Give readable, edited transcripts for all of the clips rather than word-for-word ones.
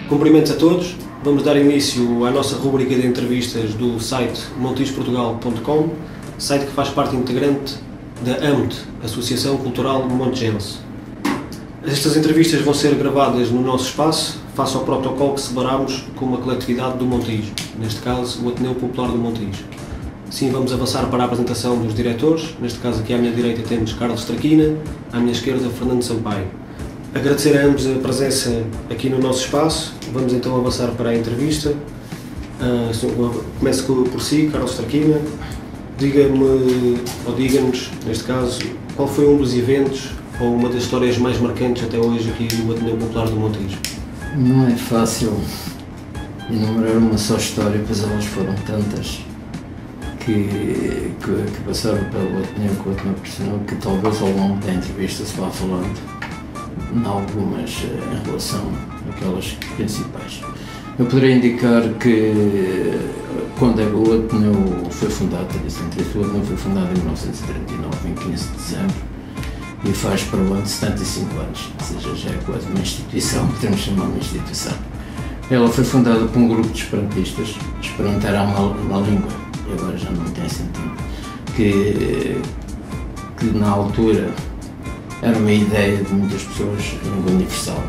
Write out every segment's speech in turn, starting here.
Cumprimentos a todos. Vamos dar início à nossa rubrica de entrevistas do site montijoportugal.com, site que faz parte integrante da AMT, Associação Cultural Montijense. Estas entrevistas vão ser gravadas no nosso espaço, face ao protocolo que separámos com uma coletividade do Montijo, neste caso o Ateneu Popular do Montijo. Sim, vamos avançar para a apresentação dos diretores. Neste caso aqui à minha direita temos Carlos Traquina, à minha esquerda Fernando Sampaio. Agradecer a ambos a presença aqui no nosso espaço. Vamos então avançar para a entrevista. Começo por si, Carlos Traquina. Diga-me, ou diga-nos, neste caso, qual foi um dos eventos ou uma das histórias mais marcantes até hoje aqui no Ateneu Popular do Montijo? Não é fácil enumerar uma só história, pois elas foram tantas que passaram pelo Ateneu, que o Ateneu pressionou, que talvez ao longo da entrevista se vá falando em algumas em relação àquelas principais. Eu poderia indicar que quando o Ateneu foi fundado, o Ateneu foi fundado em 1939, em 15 de dezembro, e faz para o ano de 75 anos, ou seja, já é quase uma instituição, podemos chamar uma instituição. Ela foi fundada por um grupo de esperantistas. Esperanto era uma língua, e agora já não tem sentido, que na altura era uma ideia de muitas pessoas, língua universal,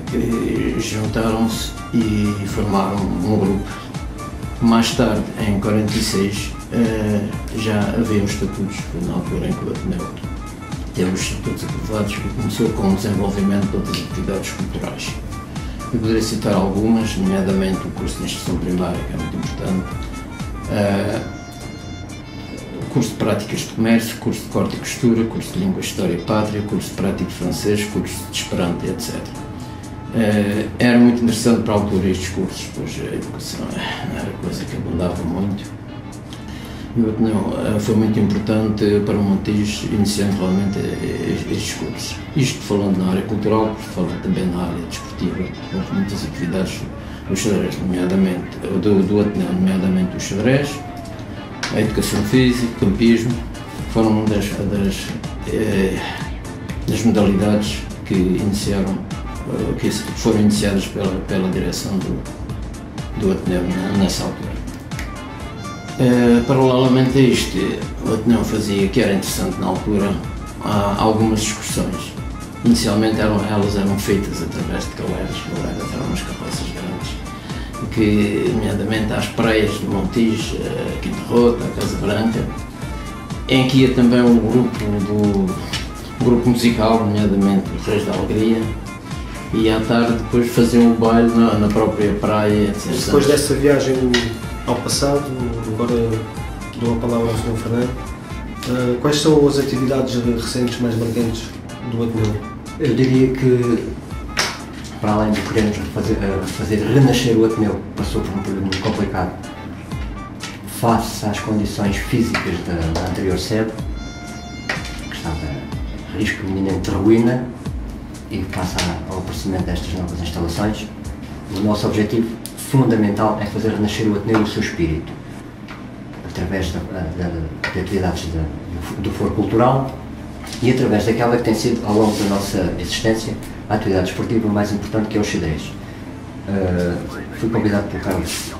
que juntaram-se e formaram um grupo. Mais tarde, em 46, já havia os estatutos, na altura em que o Ateneu teve os estatutos aprovados, e começou com o desenvolvimento de outras atividades culturais. Eu poderia citar algumas, nomeadamente o curso de instrução primária, que é muito importante, curso de práticas de comércio, curso de corte e costura, curso de língua, história e pátria, curso de prático de francês, curso de esperanto, etc. Era muito interessante para a altura estes cursos, pois a educação era coisa que abundava muito. E o Ateneu foi muito importante para o Montijo, iniciando realmente estes cursos. Isto falando na área cultural, falando também na área desportiva. Houve muitas atividades do xadrez, nomeadamente, do Ateneu, nomeadamente o xadrez, a educação física, o campismo, foram uma das modalidades que foram iniciadas pela direção do Ateneu nessa altura. Paralelamente a isto, o Ateneu fazia, que era interessante na altura, algumas excursões. Inicialmente elas eram feitas através de galeras eram umas carroças grandes, que, nomeadamente às praias de Montijo, a Quinta Rota, a Casa Branca, em que ia também um grupo musical, nomeadamente os Reis da Alegria, e à tarde depois faziam o baile na própria praia, etc. Depois dessa viagem ao passado, agora dou a palavra ao Sr. Fernando, quais são as atividades recentes mais marcantes do Ateneu? Eu diria que, para além de querermos fazer renascer o Ateneu, passou por um período muito complicado face às condições físicas da anterior sede, que estava a risco iminente de ruína, e face ao aparecimento destas novas instalações. O nosso objetivo fundamental é fazer renascer o Ateneu e o seu espírito, através de atividades do foro cultural e através daquela que tem sido, ao longo da nossa existência, a atividade esportiva mais importante, que é o xadrez. Fui convidado pelo Carlos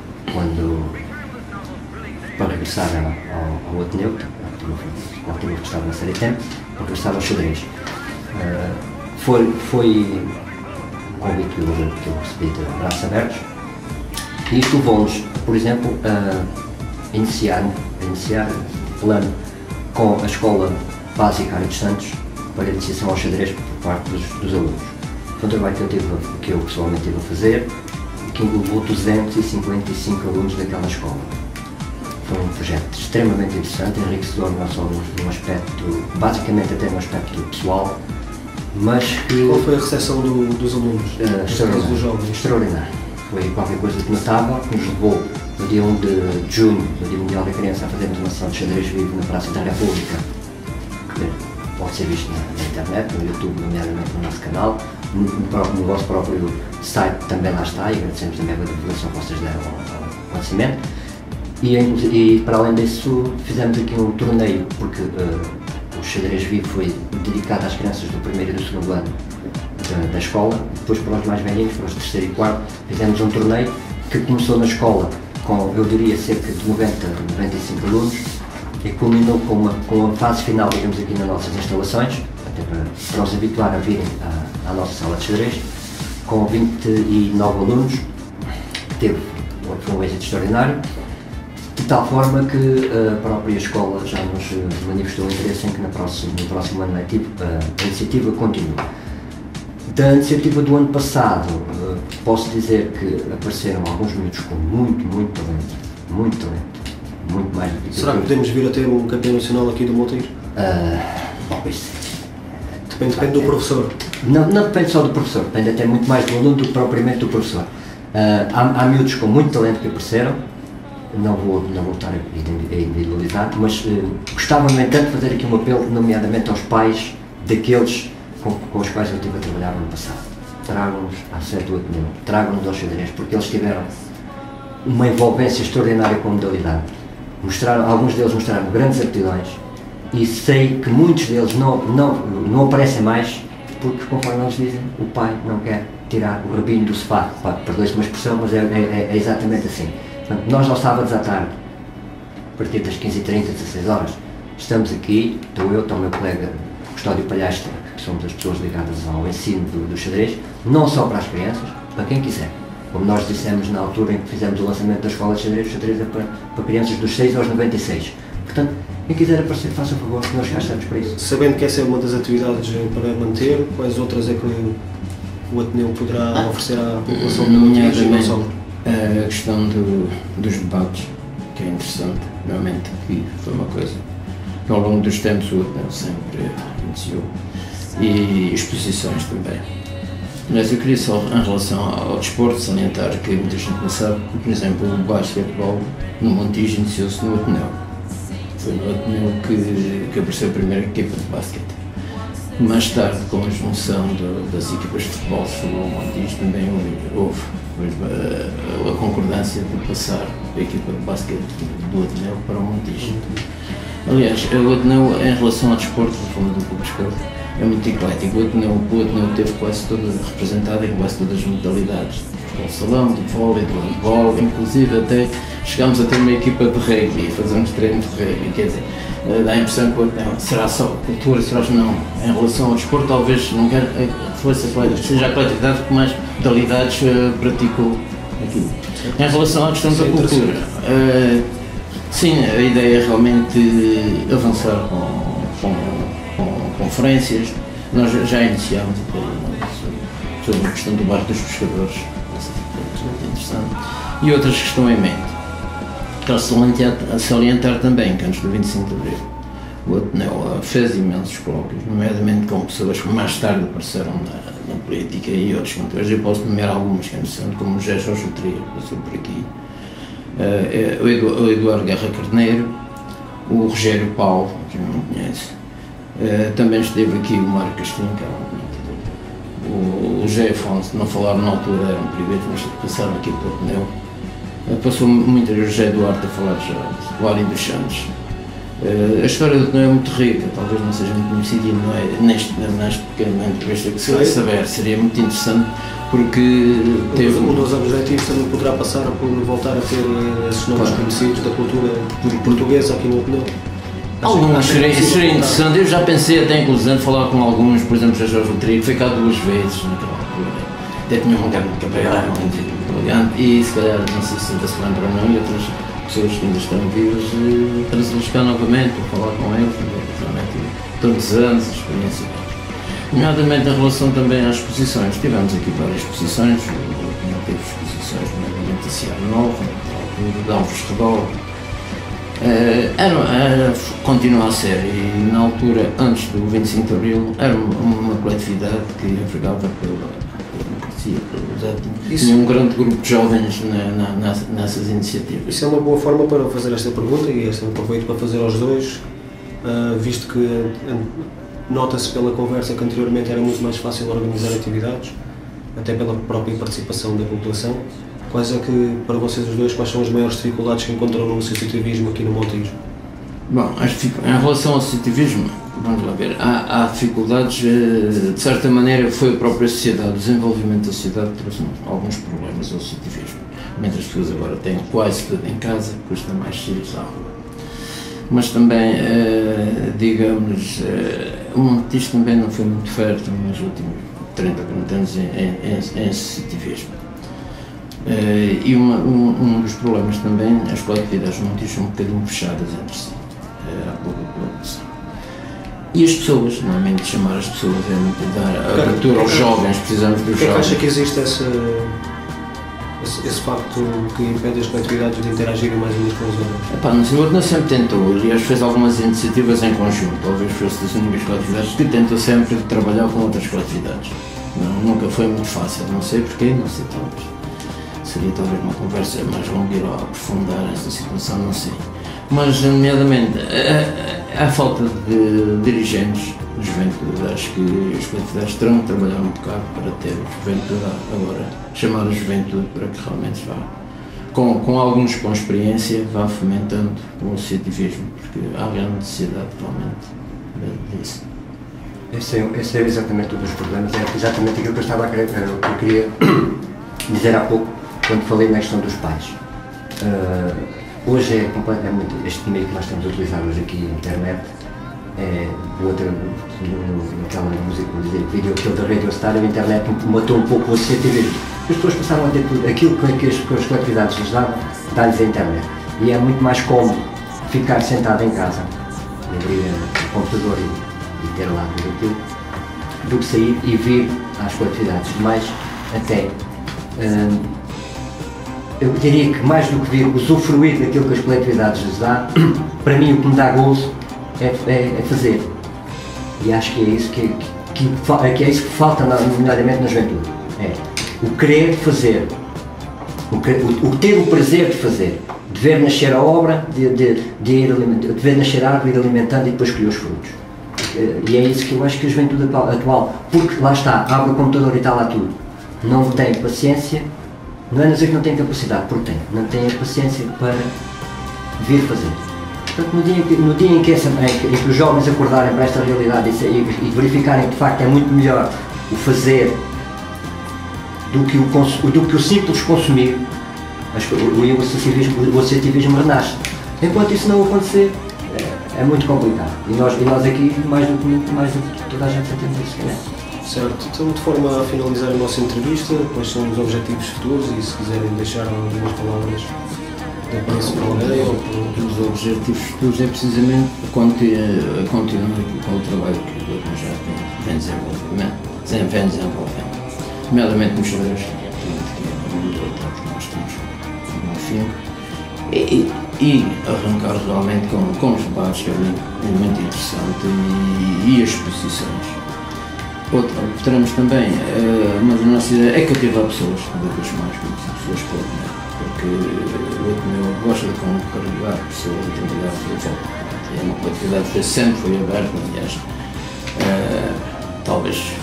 para regressar ao Ateneu, que estava na série tempo, para regressar ao xadrez. Foi um convite que eu recebi de braços abertos, e isto levou-nos, por exemplo, a iniciar um plano com a Escola Básica Área dos Santos para a iniciação ao xadrez por parte dos alunos. Foi um trabalho que eu pessoalmente estive a fazer e que englobou 255 alunos daquela escola. Foi um projeto extremamente interessante, enriquecedor não só num aspecto, basicamente até no aspecto pessoal, mas que... Qual foi a recepção dos alunos? Extraordinário. Foi qualquer coisa de notável, que nos levou no dia 1 de junho, no Dia Mundial da Criança, a fazermos uma sessão de xadrez vivo na Praça da República, que pode ser visto na internet, no YouTube, nomeadamente no nosso canal, no vosso próprio site também lá está, e agradecemos também a divulgação que vocês deram ao acontecimento. E para além disso, fizemos aqui um torneio, porque o xadrez vivo foi dedicado às crianças do primeiro e do segundo ano da escola, depois para os mais velhinhos, para os terceiro e quarto, fizemos um torneio que começou na escola com, eu diria, cerca de 90, 95 alunos e culminou com a fase final, digamos, aqui nas nossas instalações, até para os habituar a virem à nossa sala de xadrez, com 29 alunos, foi um êxito extraordinário, de tal forma que a própria escola já nos manifestou interesse em que no próximo ano letivo a iniciativa continue. Da iniciativa do ano passado, posso dizer que apareceram alguns miúdos com muito talento, muito mais do que Será que podemos vir a ter um campeão nacional aqui do Montijo? Bom, isso Depende do professor. Não depende só do professor, depende até muito mais do aluno do que propriamente do professor. Há miúdos com muito talento que apareceram, não vou estar a individualizar, mas gostava, no entanto, de fazer aqui um apelo, nomeadamente aos pais daqueles com os quais eu estive a trabalhar no ano passado. Tragam-nos à sede do Ateneu, tragam-nos ao xadrez, porque eles tiveram uma envolvência extraordinária com a modalidade. Alguns deles mostraram grandes aptidões e sei que muitos deles não aparecem mais porque, conforme eles dizem, o pai não quer tirar o rabinho do sofá. Perdoe-se uma expressão, mas é exatamente assim. Portanto, nós aos sábados à tarde, a partir das 15h30, 16 horas, estamos aqui, estou o meu colega Custódio Palhastra, que somos as pessoas ligadas ao ensino do xadrez, não só para as crianças, para quem quiser. Como nós dissemos na altura em que fizemos o lançamento da escola de xadrez, o xadrez é para crianças dos 6 aos 96. Portanto, quem quiser aparecer, faça o favor, que nós já estamos para isso. Sabendo que essa é uma das atividades para manter, quais outras é que o Ateneu poderá oferecer à população do Montijo e não só? A questão dos debates, que é interessante, realmente que foi uma coisa que ao longo dos tempos o Ateneu sempre iniciou, e exposições também. Mas eu queria só, em relação ao desporto, salientar que muita gente não sabe, por exemplo, o basquetebol no Montijo iniciou-se no Ateneu. Foi no Ateneu que apareceu a primeira equipa de basquete. Mais tarde, com a junção das equipas de futebol que formou o Montijo, também houve a concordância de passar a equipa de basquete do Ateneu para o Montijo. Aliás, o Ateneu, em relação ao desporto, falando um pouco de desporto, é muito eclético. O Ateneu teve quase todas representado em quase todas as modalidades. De salão, de vôlei, de handball, inclusive até chegámos a ter uma equipa de rugby, fazemos treino de rugby, quer dizer, dá a impressão que o Ateneu será só cultura, será não. Em relação ao desporto, talvez não quero que seja a coletividade que mais modalidades praticou aqui. Em relação à questão da cultura, sim, a ideia é realmente avançar com conferências. Nós já iniciámos sobre a questão do barco dos pescadores, muito interessante, e outras que estão em mente. Quero salientar também que antes do 25 de Abril o Ateneu fez imensos colóquios, nomeadamente com pessoas que mais tarde apareceram na política e outros cantores. Eu posso nomear algumas que é interessante, como o José Jorge Tria, que passou por aqui, o Eduardo Guerra Carneiro, o Rogério Paulo, que não conhece. Também esteve aqui o Mário Castinho, que era o José Afonso, não falaram na altura, eram privados, mas passaram aqui pelo Ateneu. Passou muito o José Duarte a falar já, o Arim dos Santos. A história do Ateneu é muito rica, talvez não seja muito conhecida e não é neste pequeno entrevista que se vai saber, seria muito interessante porque teve... Um dos objetivos também poderá passar por voltar a ter esses nomes conhecidos da cultura portuguesa aqui no Ateneu. Alguns seria interessante, eu já pensei até inclusive falar com alguns, por exemplo, Jorge Rodrigo, que foi cá 2 vezes naquela altura, até tinha um lugar de cabelo muito elegante e se calhar, não sei se ainda se lembra ou não, e outras pessoas que ainda estão vivas, trazê-los cá novamente, para falar com eles, realmente tantos anos, experiência. Nomeadamente em relação também às exposições, tivemos aqui várias exposições, não teve exposições, nomeadamente a Ciar Nova, de Alves Redor. Continua a ser, e na altura, antes do 25 de Abril, era uma coletividade que envergava pela democracia, tinha um grande grupo de jovens nessas iniciativas. Isso é uma boa forma para fazer esta pergunta, e esta aproveito para fazer aos dois, visto que nota-se pela conversa que anteriormente era muito mais fácil organizar atividades, até pela própria participação da população. Quais é que, para vocês os dois, quais são as maiores dificuldades que encontram no associativismo aqui no Montijo? Bom, em relação ao associativismo, vamos lá ver, há dificuldades, de certa maneira foi a própria sociedade, o desenvolvimento da sociedade trouxe alguns problemas ao associativismo. Muitas pessoas agora têm quase tudo em casa, custa mais sair à rua. Mas também, digamos, o Montijo também não foi muito fértil nos últimos 30, 40 anos em associativismo. E um dos problemas também, as coletividades do Montijo são um bocadinho fechadas entre si. Há pouca colaboração. E as pessoas, normalmente chamar as pessoas é muito dar abertura aos jovens, precisamos dos jovens. Acha que existe esse facto que impede as coletividades de interagirem mais umas com as outras? Epá, no Senhor não sempre tentou, aliás fez algumas iniciativas em conjunto, talvez fosse das únicas coletividades que tentou sempre trabalhar com outras coletividades. Nunca foi muito fácil, não sei porquê, não sei talvez. Seria talvez uma conversa mais longa ir a aprofundar esta situação, não sei. Mas, nomeadamente, a falta de dirigentes de juventude, acho que as coletividades terão de trabalhar um bocado para ter juventude agora, chamar a juventude para que realmente vá, com alguns com experiência, vá fomentando o associativismo, porque há grande necessidade realmente disso. Esse é exatamente um dos problemas, é exatamente aquilo que eu queria dizer há pouco, quando falei na questão dos pais. Hoje é completamente, este meio que nós estamos a utilizar hoje aqui, a internet, naquela música, vídeo aquele da Radio Star, a internet matou um pouco o associativismo. As pessoas passaram a ter tudo, aquilo que as coletividades lhes davam, dá-lhes a internet. E é muito mais cómodo ficar sentado em casa, abrir o computador e ter lá tudo aquilo, do que sair e vir às coletividades. Mas até, eu diria que mais do que vir usufruir daquilo que as coletividades lhes dão, para mim o que me dá gozo é fazer. E acho que é isso que é isso que falta, nomeadamente na juventude. É o querer fazer, o ter o prazer de fazer, de ver nascer a obra, de ver nascer a árvore, ir alimentando e depois colher os frutos. E é isso que eu acho que a juventude atual, porque lá está, abre o computador e está lá tudo, não tem paciência. Não é dizer que não tem capacidade, porque não tem a paciência para vir fazer. Portanto, no dia em que os jovens acordarem para esta realidade e verificarem que de facto é muito melhor o fazer do que o simples consumir, o associativismo renasce. Enquanto isso não acontecer, é muito complicado. E nós aqui, mais do que toda a gente, sentimos isso, né? Certo, então de forma a finalizar a nossa entrevista, quais são os objetivos futuros e se quiserem deixar algumas palavras de apreço para alguém ou para... Os objetivos futuros é precisamente continuar com o trabalho que o Dr. já vem desenvolvendo, nomeadamente nos xadrez, que nós temos no fim, e arrancar realmente com os debates, que é muito interessante, e as exposições. Outra, teremos também, mas a nossa ideia é cativar pessoas, cada vez mais, pessoas porque o Ateneu gosta de congregar pessoas a trabalhar à sua volta. É uma coletividade que sempre foi aberta, aliás, talvez,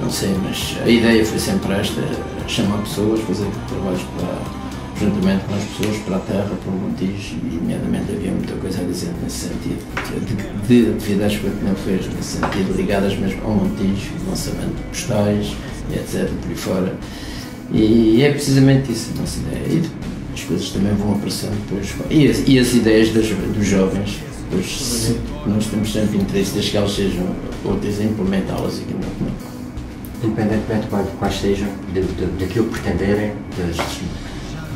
não sei, mas a ideia foi sempre esta, chamar pessoas, fazer trabalhos juntamente com as pessoas para a terra, para o Montijo, e nomeadamente havia muita coisa a dizer nesse sentido, de atividades que o Ateneu fez nesse sentido, ligadas mesmo ao Montijo, lançamento de postais, etc, por aí fora, e é precisamente isso a nossa ideia, e as coisas também vão aparecendo depois, e as ideias dos jovens, depois, nós temos sempre interesse desde que elas sejam úteis a implementá-las aqui no Ateneu. Independentemente de quais sejam, daquilo que pretenderem,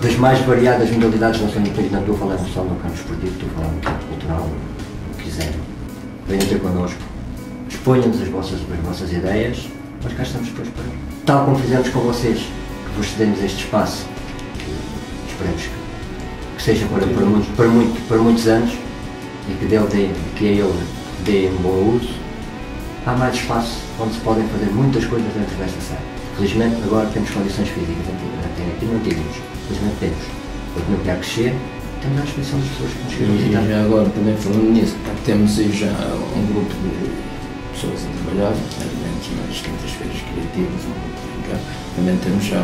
das mais variadas modalidades, não estou a falar só no campo esportivo, estou a falar no campo cultural, o que quiserem. Venham ter connosco, exponham-nos as vossas ideias, nós cá estamos depois para, tal como fizemos com vocês, que vos cedemos este espaço, esperemos que seja para muitos anos e que a ele dê um bom uso. Há mais espaço onde se podem fazer muitas coisas dentro desta sala. Felizmente agora temos condições físicas, até aqui não tínhamos. Felizmente temos. O que não quer crescer, temos à disposição das pessoas que nos querem visitar. E já agora também falando nisso, temos aí já um grupo de pessoas a trabalhar, nas quintas-feiras criativas, também temos já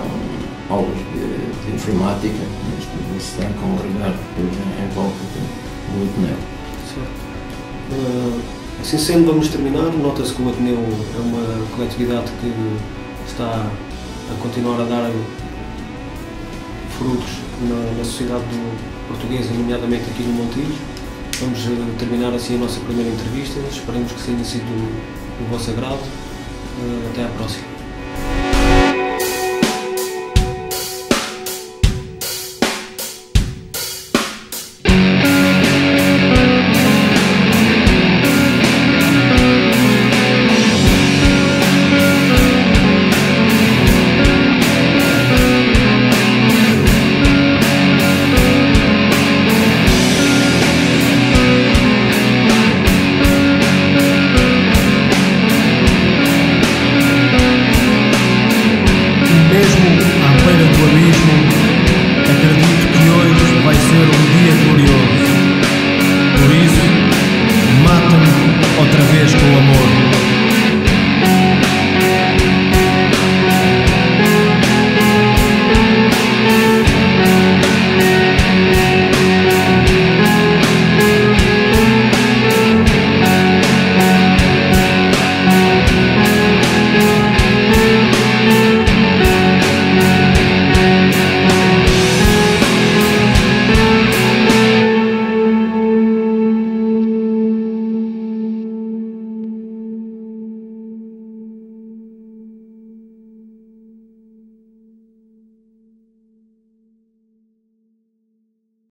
aulas de informática, nesta universidade, com o Ricardo em volta do Ateneu. Certo. Assim sendo, vamos terminar. Nota-se que o Ateneu é uma coletividade que está a continuar a dar frutos na sociedade portuguesa, nomeadamente aqui no Montijo. Vamos terminar assim a nossa primeira entrevista. Esperemos que tenha sido do vosso agrado. Até à próxima. Mesmo à beira do abismo,